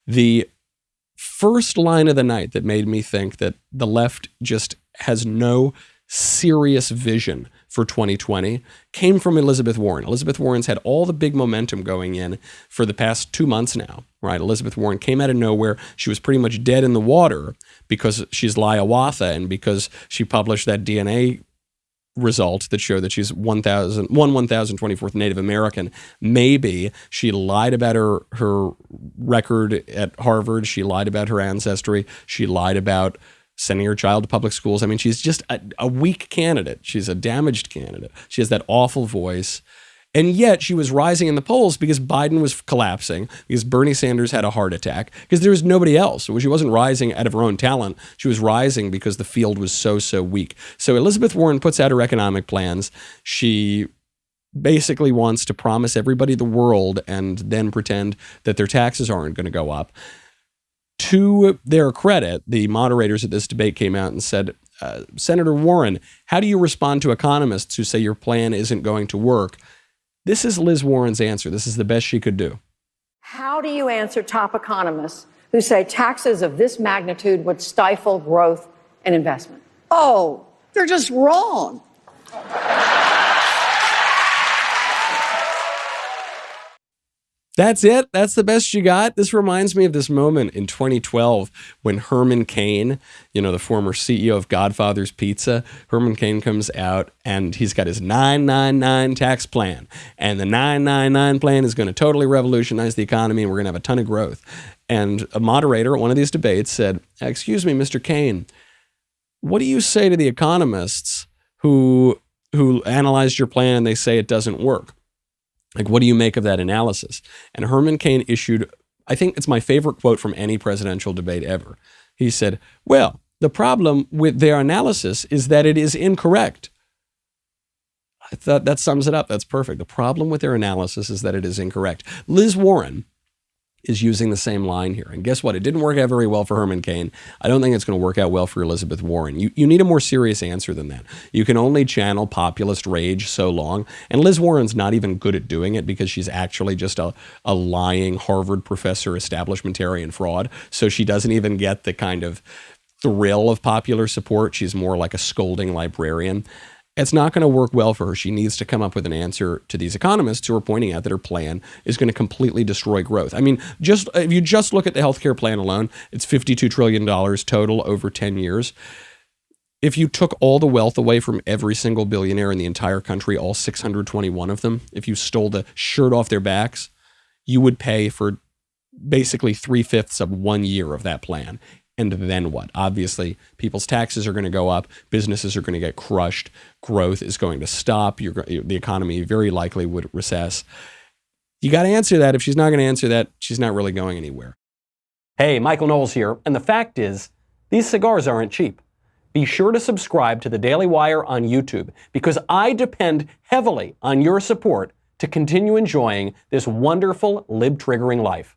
The first line of the night that made me think that the left just has no serious vision for 2020 came from Elizabeth Warren. Elizabeth Warren's had all the big momentum going in for the past 2 months now, right? Elizabeth Warren came out of nowhere. She was pretty much dead in the water because she's Hiawatha and because she published that DNA result that showed that she's 1,024th Native American. Maybe she lied about her record at Harvard. She lied about her ancestry. She lied about sending her child to public schools. I mean, she's just a weak candidate. She's a damaged candidate. She has that awful voice. And yet she was rising in the polls because Biden was collapsing, because Bernie Sanders had a heart attack, because there was nobody else. She wasn't rising out of her own talent. She was rising because the field was so weak. So Elizabeth Warren puts out her economic plans. She basically wants to promise everybody the world and then pretend that their taxes aren't going to go up. To their credit, the moderators at this debate came out and said, Senator Warren, how do you respond to economists who say your plan isn't going to work? This is Liz Warren's answer. This is the best she could do. How do you answer top economists who say taxes of this magnitude would stifle growth and investment? Oh, they're just wrong. That's it. That's the best you got. This reminds me of this moment in 2012 when Herman Cain, the former CEO of Godfather's Pizza, Herman Cain comes out and he's got his 999 tax plan. And the 999 plan is going to totally revolutionize the economy and we're going to have a ton of growth. And a moderator at one of these debates said, excuse me, Mr. Cain, what do you say to the economists who analyzed your plan and they say it doesn't work? Like, what do you make of that analysis? And Herman Cain issued, I think it's my favorite quote from any presidential debate ever. He said, well, the problem with their analysis is that it is incorrect. I thought that sums it up. That's perfect. The problem with their analysis is that it is incorrect. Liz Warren is using the same line here. And guess what? It didn't work out very well for Herman Cain. I don't think it's going to work out well for Elizabeth Warren. You need a more serious answer than that. You can only channel populist rage so long. And Liz Warren's not even good at doing it because she's actually just a lying Harvard professor, establishmentarian fraud. So she doesn't even get the kind of thrill of popular support. She's more like a scolding librarian. It's not going to work well for her. She needs to come up with an answer to these economists who are pointing out that her plan is going to completely destroy growth. I mean, if you just look at the healthcare plan alone, it's $52 trillion total over 10 years. If you took all the wealth away from every single billionaire in the entire country, all 621 of them, if you stole the shirt off their backs, you would pay for basically 3/5 of 1 year of that plan. And then what? Obviously, people's taxes are going to go up. Businesses are going to get crushed. Growth is going to stop. The economy very likely would recess. You got to answer that. If she's not going to answer that, she's not really going anywhere. Hey, Michael Knowles here. And the fact is, these cigars aren't cheap. Be sure to subscribe to the Daily Wire on YouTube because I depend heavily on your support to continue enjoying this wonderful lib-triggering life.